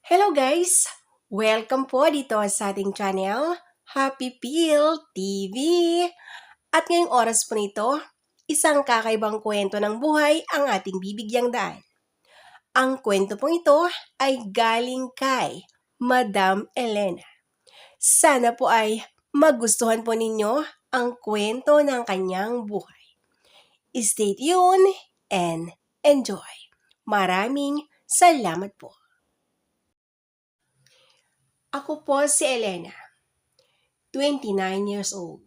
Hello guys! Welcome po dito sa ating channel, Happy Peel TV. At ngayong oras po nito, isang kakaibang kwento ng buhay ang ating bibigyang daan. Ang kwento pong ito ay galing kay Madam Elena. Sana po ay magustuhan po ninyo ang kwento ng kanyang buhay. Stay tuned and enjoy. Maraming salamat po. Ako po si Elena, 29 years old.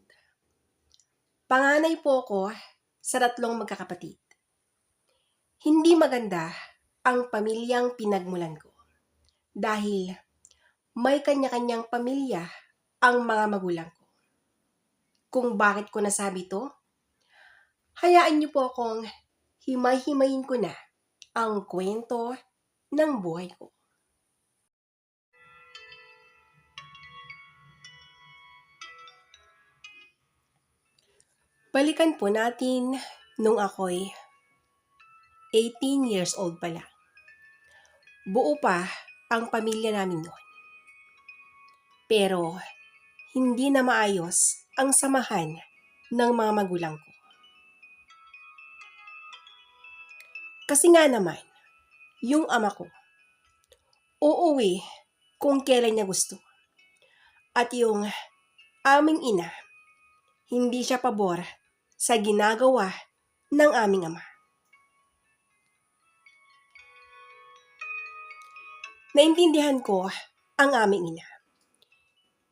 Panganay po ako sa 3 magkakapatid. Hindi maganda ang pamilyang pinagmulan ko dahil may kanya-kanyang pamilya ang mga magulang ko. Kung bakit ko nasabi to, hayaan niyo po akong himay-himayin ko na ang kwento ng buhay ko. Balikan po natin nung ako'y 18 years old pa lang. Buo pa ang pamilya namin noon. Pero hindi na maayos ang samahan ng mga magulang ko. Kasi nga naman, yung ama ko, uuwi kung kailan niya gusto. At yung aming ina, hindi siya pabor sa ginagawa ng aming ama. Naintindihan ko ang aming ina.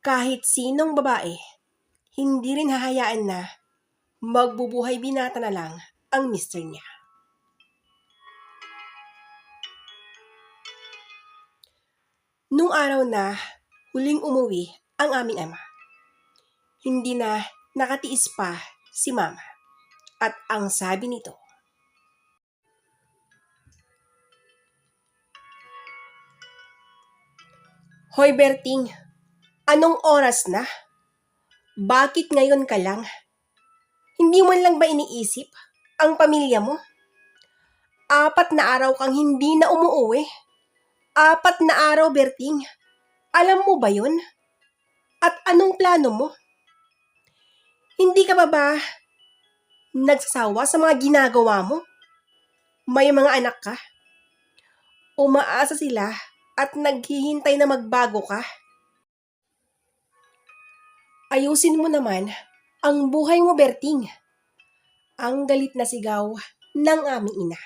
Kahit sinong babae, hindi rin hahayaan na magbubuhay binata na lang ang mister niya. Nung araw na huling umuwi ang aming ama, hindi na nakatiis pa si mama. At ang sabi nito, "Hoy Berting, anong oras na? Bakit ngayon ka lang? Hindi mo lang ba iniisip ang pamilya mo? 4 na araw kang hindi na umuuwi. 4 na araw, Berting. Alam mo ba yun? At anong plano mo? Hindi ka ba nagsasawa sa mga ginagawa mo? May mga anak ka? Umaasa sila at naghihintay na magbago ka? Ayusin mo naman ang buhay mo, Berting." Ang galit na sigaw ng aming ina.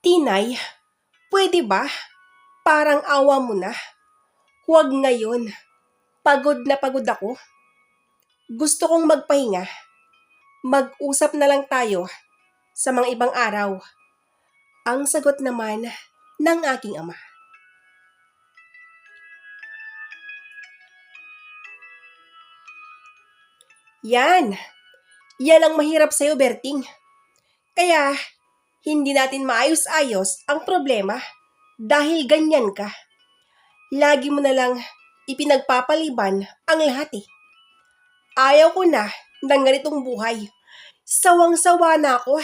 "Tinay, pwede ba? Parang awa mo na. Huwag ngayon. Pagod na pagod ako. Gusto kong magpahinga. Mag-usap na lang tayo sa mga ibang araw." Ang sagot naman ng aking ama. Yan ang mahirap sa'yo, Berting. Kaya hindi natin maayos-ayos ang problema dahil ganyan ka. Lagi mo na lang ipinagpapaliban ang lahat eh. Ayaw ko na ng ganitong buhay. Sawang-sawa na ako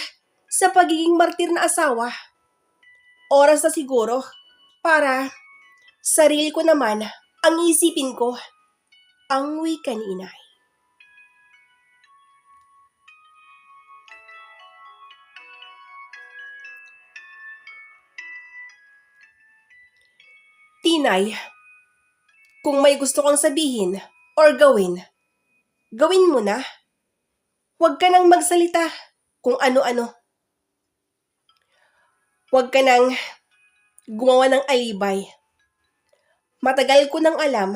sa pagiging martir na asawa. Oras na siguro para sarili ko naman ang isipin ko. Ang wika ni inay. Tinay, kung may gusto kang sabihin or gawin, gawin mo na. Huwag ka nang magsalita kung ano-ano. Huwag ka nang gumawa ng alibay. Matagal ko nang alam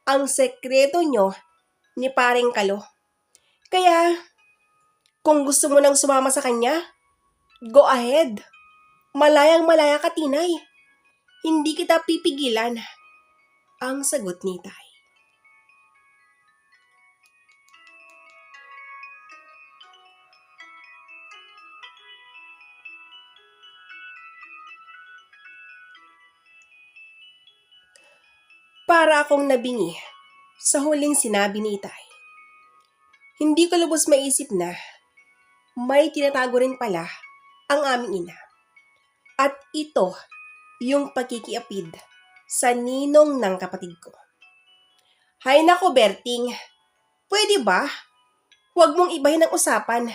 ang sekreto nyo ni Paring Kalo. Kaya, kung gusto mo nang sumama sa kanya, go ahead. Malayang-malaya ka, Tinay. Hindi kita pipigilan. Ang sagot ni Tay. Para akong nabingi sa huling sinabi ni Tay. Hindi ko lubos maisip na may tinatago rin pala ang aming ina. At ito yung pagkikiapid sa ninong ng kapatid ko. Hay nako, Berting, pwede ba? Huwag mong ibahin ang usapan.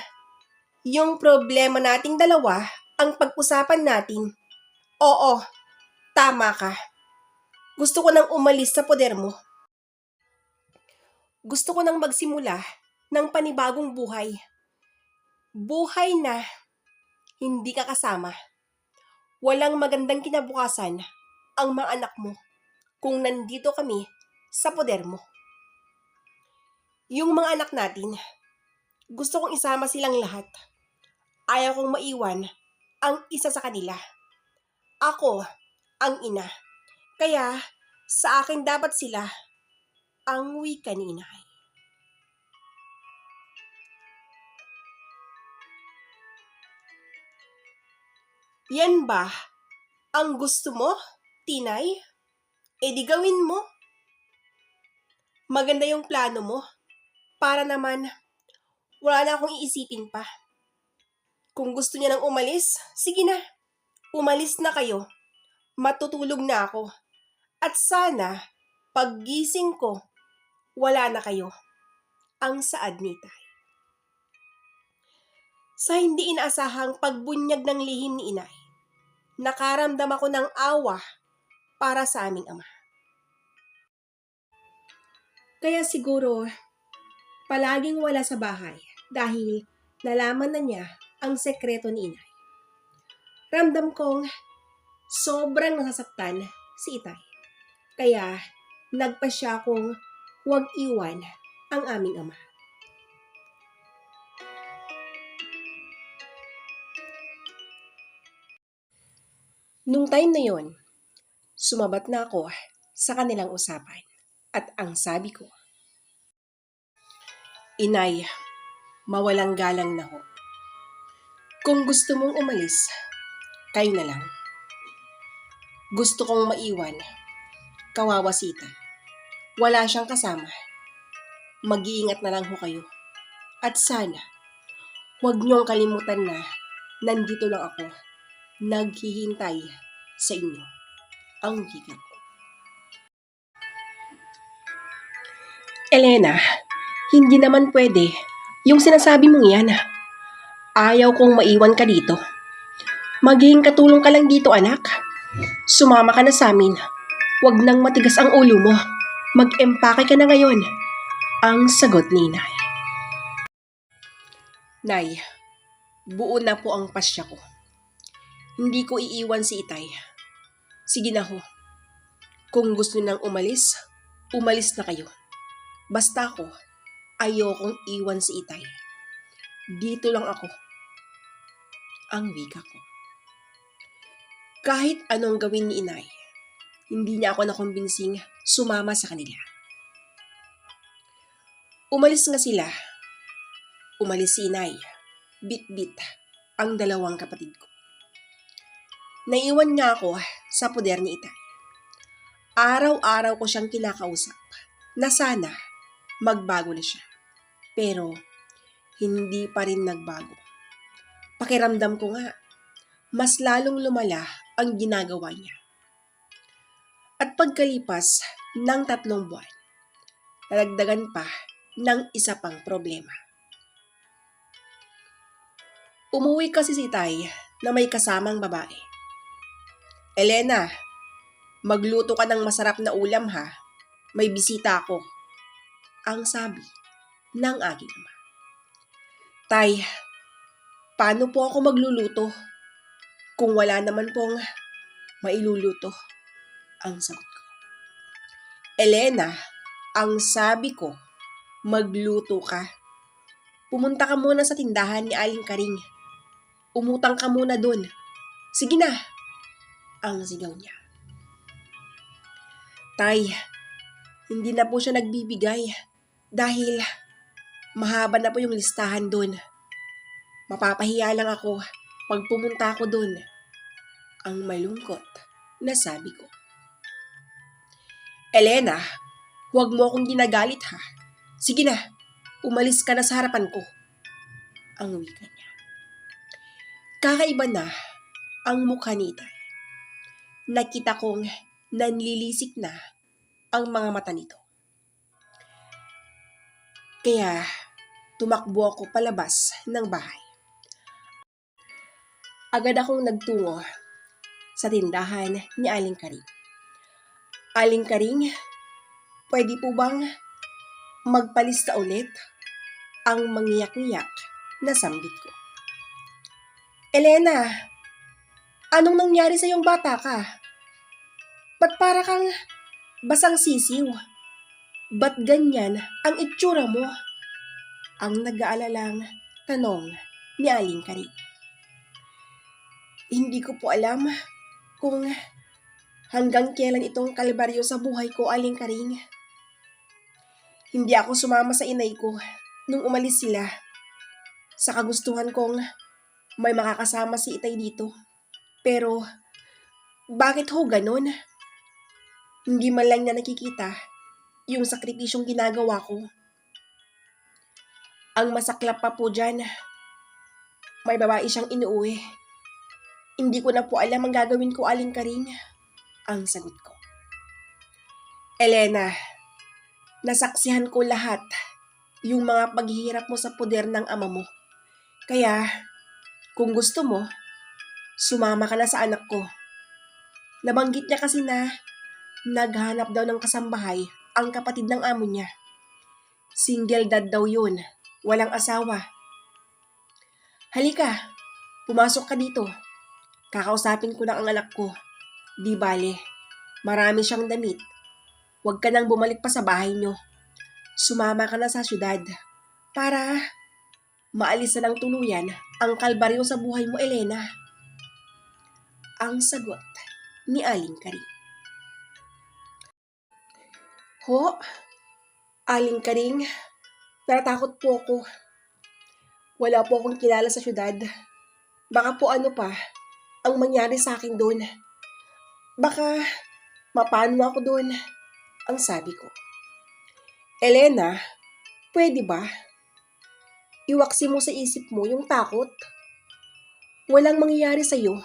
Yung problema nating dalawa ang pag-usapan natin. Oo, tama ka. Gusto ko nang umalis sa poder mo. Gusto ko nang magsimula ng panibagong buhay. Buhay na hindi ka kasama. Walang magandang kinabukasan ang mga anak mo kung nandito kami sa poder mo. Yung mga anak natin, gusto kong isama silang lahat. Ayaw kong maiwan ang isa sa kanila. Ako ang ina. Kaya sa akin dapat sila ang wika ni inay. Yan ba ang gusto mo, Tinay? E di gawin mo. Maganda yung plano mo. Para naman, wala na akong iisipin pa. Kung gusto niya nang umalis, sige na. Umalis na kayo. Matutulog na ako. At sana, paggising ko, wala na kayo. Ang saad ni Tay. Sa hindi inaasahang pagbunyag ng lihim ni inay, nakaramdam ako ng awa para sa aming ama. Kaya siguro, palaging wala sa bahay dahil nalaman na niya ang sekreto ni inay. Ramdam kong sobrang nasasaktan si Itay. Kaya nagpa siya kung huwag iwan ang aming ama. Nung time na yon, sumabat na ako sa kanilang usapan at ang sabi ko, Inay, mawalang galang na ho. Kung gusto mong umalis, kayo na lang. Gusto kong maiwan, kawawa si Itay. Wala siyang kasama. Mag-iingat na lang ho kayo. At sana, huwag niyong kalimutan na nandito lang ako, naghihintay sa inyo. Ang wika ko. Elena, hindi naman pwede yung sinasabi mong yan. Ayaw kong maiwan ka dito. Magiging katulong ka lang dito, anak. Sumama ka na sa amin. Huwag nang matigas ang ulo mo. Mag-empake ka na ngayon. Ang sagot ni Inay. Nay, buo na po ang pasya ko. Hindi ko iiwan si Itay. Sige na ho. Kung gusto nang umalis, umalis na kayo. Basta ako, ayokong iwan si Itay. Dito lang ako. Ang wika ko. Kahit anong gawin ni Inay, hindi niya ako nakumbinsing sumama sa kanila. Umalis nga sila. Umalis si Inay. Bit-bit ang dalawang kapatid ko. Naiwan nga ako sa poder ni Itay. Araw-araw ko siyang kinakausap na sana magbago na siya. Pero hindi pa rin nagbago. Pakiramdam ko nga, mas lalong lumala ang ginagawa niya. At pagkalipas ng 3 buwan, nadagdagan pa ng isa pang problema. Umuwi kasi si Itay na may kasamang babae. Elena, magluto ka ng masarap na ulam ha. May bisita ako. Ang sabi ng aking ama. Tay, paano po ako magluluto kung wala naman pong mailuluto? Ang sagot ko. Elena, ang sabi ko, magluto ka. Pumunta ka muna sa tindahan ni Aling Karing. Umutang ka muna dun. Sige na. Ang sigaw niya. Tay, hindi na po siya nagbibigay dahil mahaba na po yung listahan dun. Mapapahiya lang ako pag pumunta ako dun. Ang malungkot na sabi ko. Elena, huwag mo akong ginagalit ha. Sige na, umalis ka na sa harapan ko. ang wika niya. Kakaiba na ang mukha ni Itay. Nakita kong nanlilisik na ang mga mata nito. Kaya tumakbo ako palabas ng bahay. Agad akong nagtungo sa tindahan ni Aling Karing. Aling Karing, pwede po bang magpalista ulit ang mangiyak-ngiyak na sambit ko? Elena, anong nangyari sa iyong bata ka? Ba't para kang basang sisiw? Ba't ganyan ang itsura mo? Ang nag-aalalang tanong ni Aling Karing. Hindi ko po alam kung hanggang kailan itong kalbaryo sa buhay ko, Aling Karing. Hindi ako sumama sa inay ko nung umalis sila. Sa kagustuhan kong may makakasama si Itay dito. Pero bakit ho ganon? Hindi man lang niya nakikita yung sakripisyong ginagawa ko. Ang masaklap pa po dyan, may babae siyang inuuwi. Hindi ko na po alam ang gagawin ko, Aling Karing. Ang sagot ko. Elena, nasaksihan ko lahat yung mga paghihirap mo sa poder ng ama mo. Kaya, kung gusto mo, sumama ka na sa anak ko. Nabanggit niya kasi na naghanap daw ng kasambahay ang kapatid ng amo niya. Single dad daw yun, walang asawa. Halika, pumasok ka dito. Kakausapin ko na ang anak ko. Di bale, marami siyang damit. Huwag ka nang bumalik pa sa bahay niyo. Sumama ka na sa syudad para maalis na ng tuluyan ang kalbaryo sa buhay mo, Elena. Ang sagot ni Aling Karing. Ho, Aling Karing, natatakot po ako. Wala po akong kilala sa syudad. Baka po ano pa ang mangyari sa akin doon. Baka mapano ako doon, ang sabi ko. Elena, pwede ba? Iwaksi mo sa isip mo yung takot. Walang mangyayari sa'yo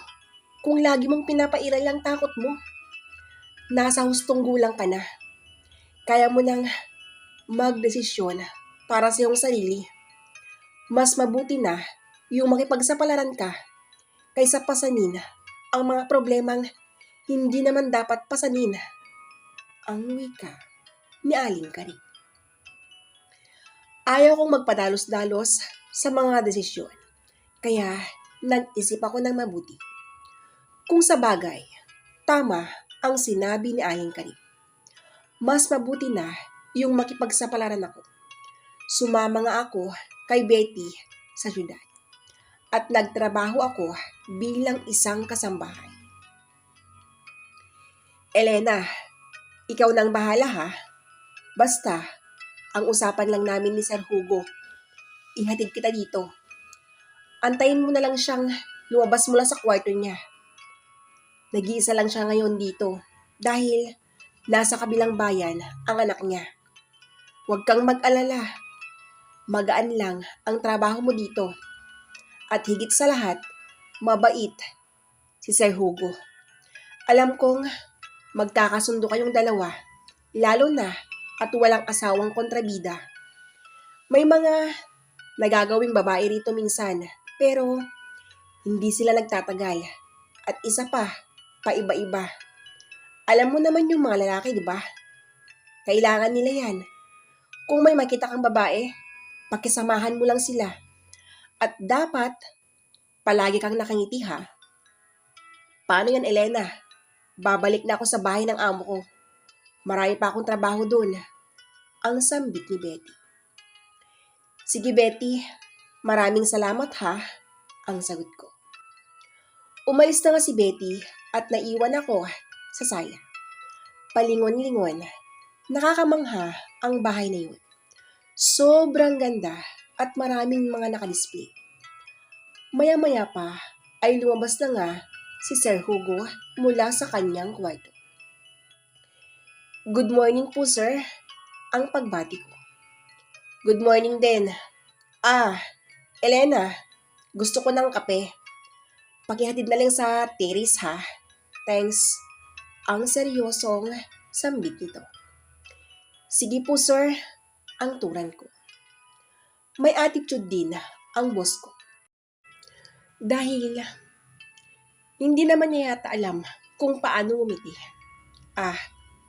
kung lagi mong pinapairal ang takot mo. Nasa hustong gulang ka na. Kaya mo nang magdesisyon para sa iyong sarili. Mas mabuti na yung makipagsapalaran ka kaysa pasanin ang mga problemang hindi naman dapat pasanin. Ang wika ni Aling Karing. Ayaw kong magpadalos-dalos sa mga desisyon. Kaya nag-isip ako ng mabuti. Kung sa bagay, tama ang sinabi ni Aling Karing. Mas mabuti na yung makipagsapalaran ako. Sumama nga ako kay Betty sa syudad. At nagtrabaho ako bilang isang kasambahay. Elena, ikaw nang bahala ha. Basta, ang usapan lang namin ni Sir Hugo. Ihatid kita dito. Antayin mo na lang siyang lumabas mula sa kwarto niya. Nag-iisa lang siya ngayon dito dahil nasa kabilang bayan ang anak niya. Huwag kang mag-alala. Magaan lang ang trabaho mo dito. At higit sa lahat, mabait si Sir Hugo. Alam kong magkakasundo kayong dalawa, lalo na at walang asawang kontrabida. May mga nagagawing babae rito minsan, pero hindi sila nagtatagal. At isa pa, paiba-iba. Alam mo naman yung mga lalaki, di ba? Kailangan nila yan. Kung may makita kang babae, pakisamahan mo lang sila. At dapat, palagi kang nakangiti ha. Paano yan, Elena? Babalik na ako sa bahay ng amo ko. Marami pa akong trabaho doon. Ang sambit ni Betty. Sige Betty, maraming salamat ha. Ang sagot ko. Umalis na nga si Betty at naiwan ako sa sala. Palingon-lingon, nakakamangha ang bahay na yun. Sobrang ganda at maraming mga nakadisplay. Maya-maya pa ay lumabas na nga si Sir Hugo mula sa kanyang kwarto. Good morning po sir, ang pagbati ko. Good morning din. Elena, gusto ko ng kape. Pakihatid na lang sa terrace ha. Thanks. Ang seryosong sambit nito. Sige po sir, ang turan ko. May attitude din ang boss ko. Dahil hindi naman niya yata alam kung paano umiti.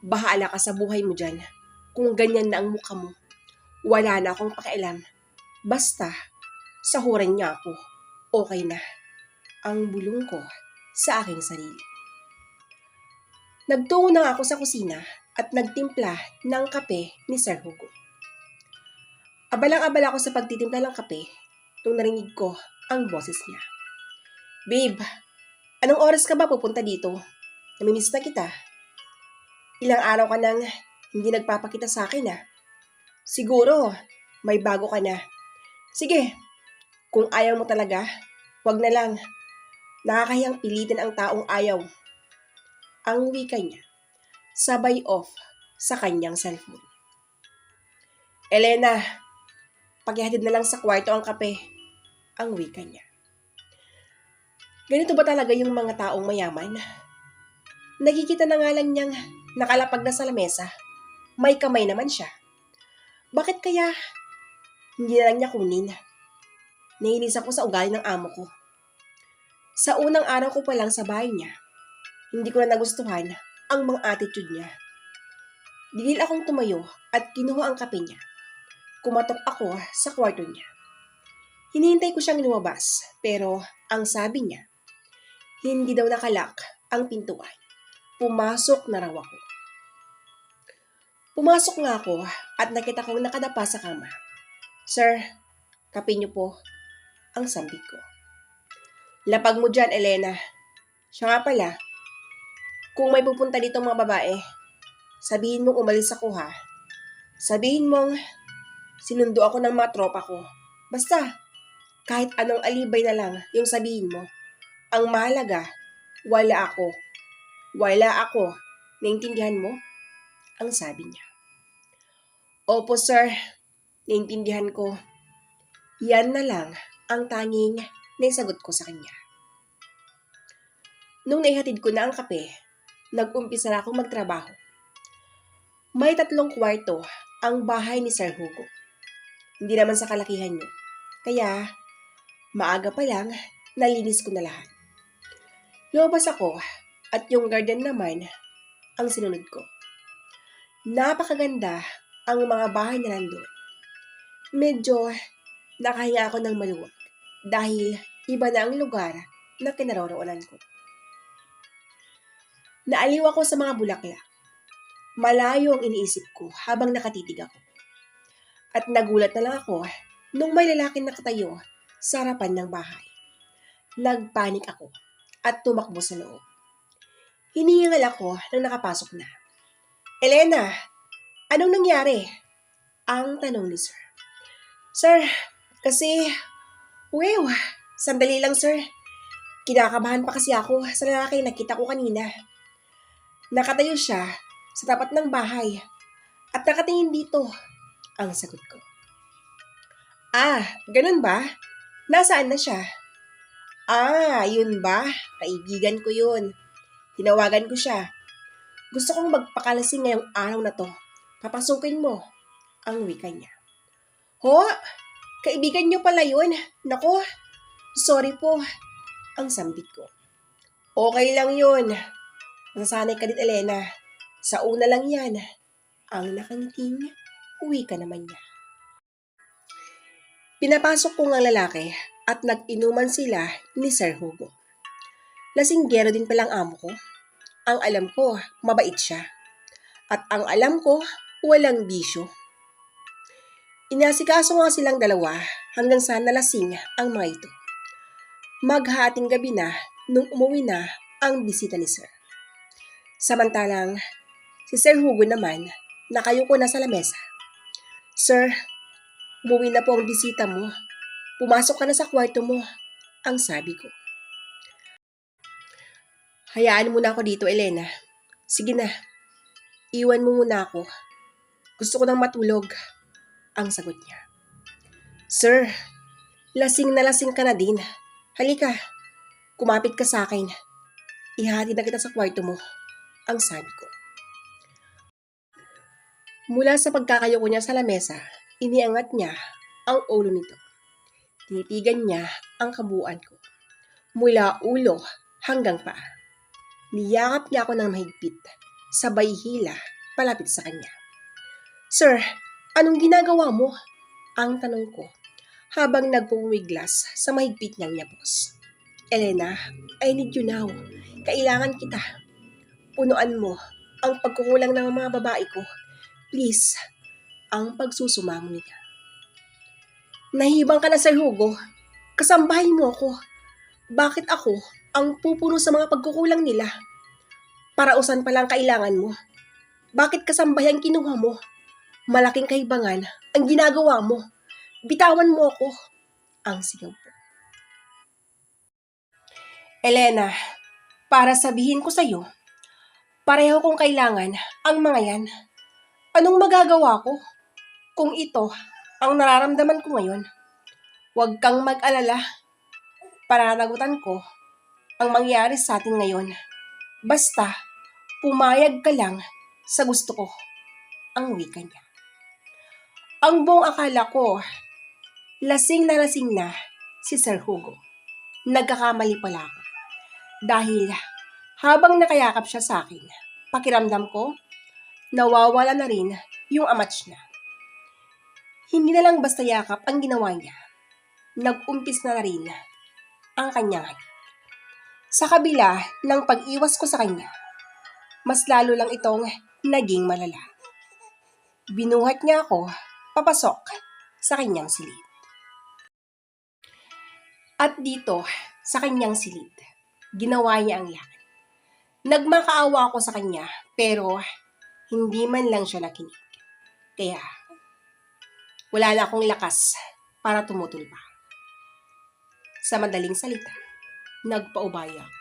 Bahala ka sa buhay mo dyan. Kung ganyan na ang mukha mo, wala na akong pakialam. Basta, sahuran niya ako. Okay na. Ang bulong ko sa aking sarili. Nagtungo na ako sa kusina at nagtimpla ng kape ni Sir Hugo. Abalang-abala ako sa pagtitimpla ng kape nung narinig ko ang boses niya. Babe, anong oras ka ba pupunta dito? Namimiss na kita. Ilang araw ka nang hindi nagpapakita sa akin Siguro, may bago ka na. Sige, kung ayaw mo talaga, wag na lang. Nakakahiyang pilitin ang taong ayaw. Ang wika niya, sabay off sa kanyang cellphone. Elena, pakihatid na lang sa kwarto ang kape. Ang wika niya. Ganito ba talaga yung mga taong mayaman? Nakikita na nga lang niyang nakalapag na sa lamesa. May kamay naman siya. Bakit kaya hindi na lang niya kunin? Nainis ako sa ugali ng amo ko. Sa unang araw ko pa lang sa bahay niya, hindi ko na nagustuhan ang mga attitude niya. Digil akong tumayo at kinuha ang kape niya. Kumatok ako sa kwarto niya. Hinihintay ko siyang lumabas, pero ang sabi niya, hindi daw nakalak ang pintuan. Pumasok na raw ako. Pumasok nga ako at nakita kong nakadapa sa kama. Sir, kape niyo po, ang sambit ko. Lapag mo dyan, Elena. Siya nga pala, kung may pupunta dito mga babae, sabihin mong umalis ako ha. Sabihin mong sinundo ako ng mga tropa ko. Basta, kahit anong alibay na lang yung sabihin mo. Ang mahalaga, wala ako. Wala ako. Naintindihan mo? Ang sabi niya. Opo sir, naintindihan ko. Yan na lang ang tanging naisagot ko sa kanya. Nung naihatid ko na ang kape, nag-umpisa na akong magtrabaho. May 3 kwarto ang bahay ni Sir Hugo. Hindi naman sa kalakihan niyo. Kaya, maaga pa lang, nalinis ko na lahat. Lumabas ako at yung garden naman ang sinunod ko. Napakaganda ang mga bahay na nandun. Medyo nakahinga ako ng maluwag dahil iba na ang lugar na kinaroroonan ko. Naaliw ako sa mga bulaklak. Malayo ang iniisip ko habang nakatitig ako. At nagulat na lang ako nung may lalaking nakatayo sa harapan ng bahay. Nagpanik ako at tumakbo sa loob. Hinihingal ako nang nakapasok na. Elena, anong nangyari? Ang tanong ni Sir. Sir, kasi, sandali lang sir. Kinakabahan pa kasi ako sa lalaki nakita ko kanina. Nakatayo siya sa tapat ng bahay at nakatingin dito. Ang sagot ko. Ganun ba? Nasaan na siya? Yun ba? Kaibigan ko yun. Tinawagan ko siya. Gusto kong magpakalasing ngayong araw na to. Papasukin mo. Ang wika niya. Ho? Kaibigan niyo pala yun? Nako, sorry po. Ang sambit ko. Okay lang yun. Nasanay ka din, Elena. Sa una lang yan. Ang nakangiting, wika naman niya. Pinapasok ko ng lalaki at nag-inuman sila ni Sir Hugo. Lasinggero din palang amo ko. Ang alam ko, mabait siya. At ang alam ko, walang bisyo. Inasikaso nga silang dalawa hanggang sa nalasing ang mga ito. Maghahating gabi na nung umuwi na ang bisita ni Sir. Samantalang, si Sir Hugo naman, nakayuko na sa lamesa. Sir, umuwi na po ang bisita mo. Pumasok ka na sa kwarto mo, ang sabi ko. Hayaan mo na ako dito, Elena. Sige na, iwan mo muna ako. Gusto ko nang matulog, ang sagot niya. Sir, Lasing na lasing ka na din. Halika, kumapit ka sa akin. Ihatid na kita sa kwarto mo, ang sabi ko. Mula sa pagkakayuko niya sa lamesa, iniangat niya ang ulo nito. Tinitigan niya ang kabuuan ko. Mula ulo hanggang paa. Niyakap niya ako ng mahigpit, sabay hila palapit sa kanya. Sir, anong ginagawa mo? Ang tanong ko habang nagpumiglas sa mahigpit niyang yapos. Elena, I need you now. Kailangan kita. Punuan mo ang pagkukulang ng mga babae ko. Please, ang pagsusumamo niya. Nahibang ka na, Sir Hugo. Kasambahay mo ako. Bakit ako ang pupuno sa mga pagkukulang nila? Parausan pa lang kailangan mo. Bakit kasambahay ang kinuha mo? Malaking kahibangan ang ginagawa mo. Bitawan mo ako. Ang sigaw po. Elena, para sabihin ko sa'yo, pareho kong kailangan ang mga yan. Anong magagawa ko kung ito ang nararamdaman ko ngayon? Huwag kang mag-alala. Pananagutan ko ang mangyari sa atin ngayon. Basta, pumayag ka lang sa gusto ko, ang wika niya. Ang buong akala ko, lasing na si Sir Hugo. Nagkakamali pala ako. Dahil habang nakayakap siya sa akin, pakiramdam ko, nawawala na rin yung amats niya. Hindi na lang basta yakap ang ginawa niya. Nag-umpis na rin ang kanyang halik. Sa kabila ng pag-iwas ko sa kanya, mas lalo lang itong naging malala. Binuhat niya ako papasok sa kanyang silid. At dito, sa kanyang silid, ginawa niya ang lahat. Nagmakaawa ako sa kanya, pero hindi man lang siya nakinig. Kaya, wala na akong lakas para tumutol pa. Sa madaling salita, nagpaubaya ako.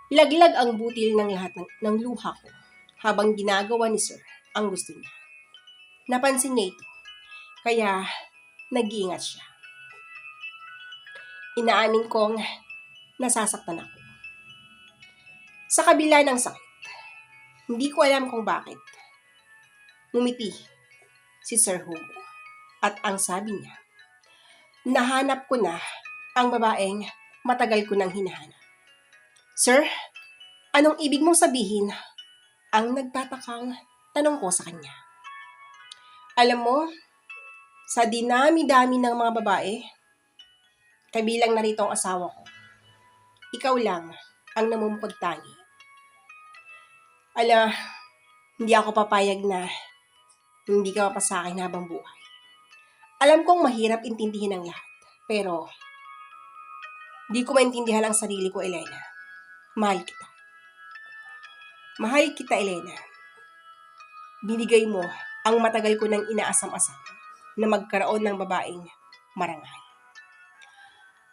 Laglag ang butil ng lahat ng luha ko habang ginagawa ni Sir ang gusto niya. Napansin niya ito, kaya nag-iingat siya. Inaamin kong nasasaktan ako. Sa kabila ng sakit, hindi ko alam kung bakit. Ngumiti si Sir Hugo at ang sabi niya, nahanap ko na ang babaeng matagal ko nang hinahanap. Sir, anong ibig mong sabihin? Ang nagtatakang tanong ko sa kanya. Alam mo, sa dinami-dami ng mga babae, kabilang na rito ang asawa ko, ikaw lang ang namumukod-tangi. Hindi ako papayag na hindi ka mapasakin habang buhay. Alam kong mahirap intindihin ang lahat, pero di ko maintindihan ang sarili ko, Elena. Mahal kita. Mahal kita, Elena. Binigay mo ang matagal ko nang inaasam-asam na magkaroon ng babaeng marangal.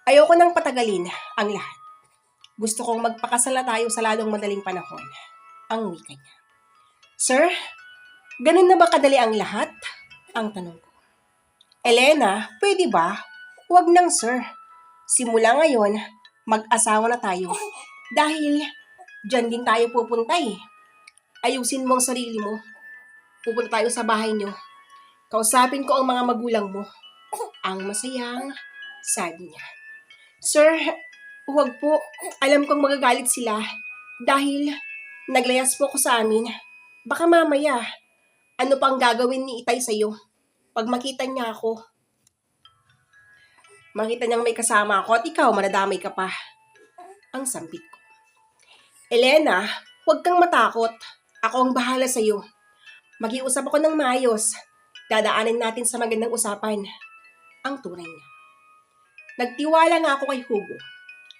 Ayoko nang patagalin ang lahat. Gusto kong magpakasal na tayo sa lalong madaling panahon. Ang wika niya. Sir, ganun na ba kadali ang lahat? Ang tanong ko. Elena, pwede ba? Huwag nang, sir. Simula ngayon, mag-asawa na tayo. Dahil dyan din tayo pupunta eh. Ayusin mo ang sarili mo. Pupunta tayo sa bahay niyo. Kausapin ko ang mga magulang mo. Ang masayang sabi niya. Sir, huwag po. Alam kong magagalit sila. Dahil naglayas po ko sa amin. Baka mamaya, ano pang gagawin ni Itay sa'yo? Pag makita niya ako, makita niyang may kasama ako at ikaw manadamay ka pa. Ang sampit ko. Elena, huwag kang matakot. Ako ang bahala sa'yo. Mag-iusap ako ng maayos. Dadaanin natin sa magandang usapan. Ang tunay niya. Nagtiwala nga ako kay Hugo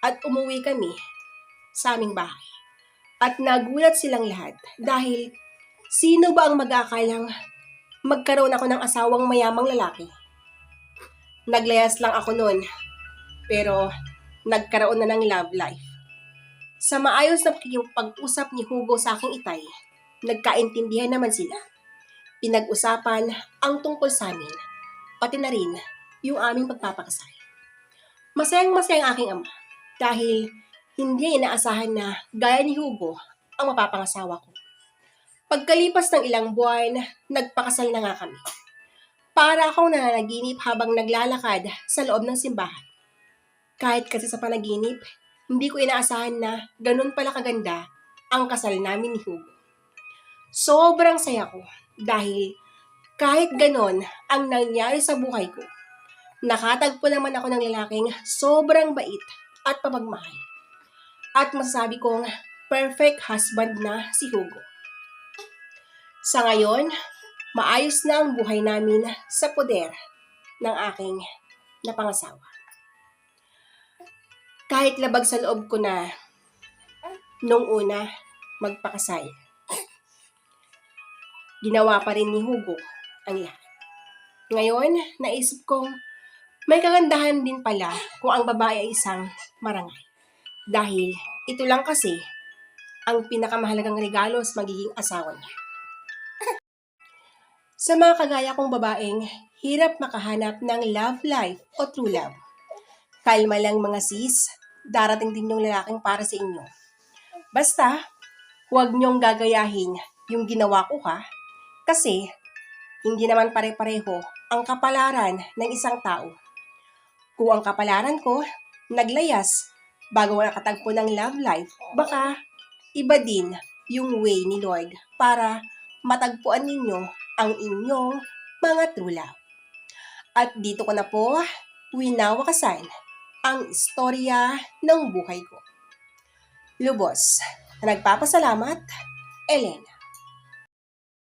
at umuwi kami sa aming bahay. At nagulat silang lahat dahil sino ba ang mag-aakalang magkaroon ako ng asawang mayamang lalaki? Naglayas lang ako noon, pero nagkaroon na ng love life. Sa maayos na pakikipag-usap ni Hugo sa aking Itay, nagkaintindihan naman sila. Pinag-usapan ang tungkol sa amin, pati na rin yung aming pagpapakasal. Masayang-masaya ang aking ama dahil hindi inaasahan na gaya ni Hugo ang mapapangasawa ko. Pagkalipas ng ilang buwan, nagpakasal na nga kami. Para akong nananaginip habang naglalakad sa loob ng simbahan. Kahit kasi sa panaginip, hindi ko inaasahan na ganun pala kaganda ang kasal namin ni Hugo. Sobrang saya ko dahil kahit ganon ang nangyari sa buhay ko, nakatagpo naman ako ng lalaking sobrang bait at pamagmahal. At masasabi kong perfect husband na si Hugo. Sa ngayon, maayos na ang buhay namin sa poder ng aking napangasawa. Kahit labag sa loob ko na nung una magpakasal, ginawa pa rin ni Hugo ang lahat. Ngayon, naisip kong may kagandahan din pala kung ang babae ay isang marangay. Dahil ito lang kasi ang pinakamahalagang regalo sa magiging asawa niya. Sa mga kagaya kong babaeng hirap makahanap ng love life o true love. Kalma lang mga sis, darating din yung lalaking para sa inyo. Basta, huwag niyong gagayahin yung ginawa ko ha, kasi hindi naman pare-pareho ang kapalaran ng isang tao. Kung ang kapalaran ko, naglayas bago nakatagpo ng love life, baka iba din yung way ni Lord para matagpuan ninyo ang inyong mga true love. At dito ko na po winawakasan ang istorya ng buhay ko. Lubos na nagpapasalamat, Elena.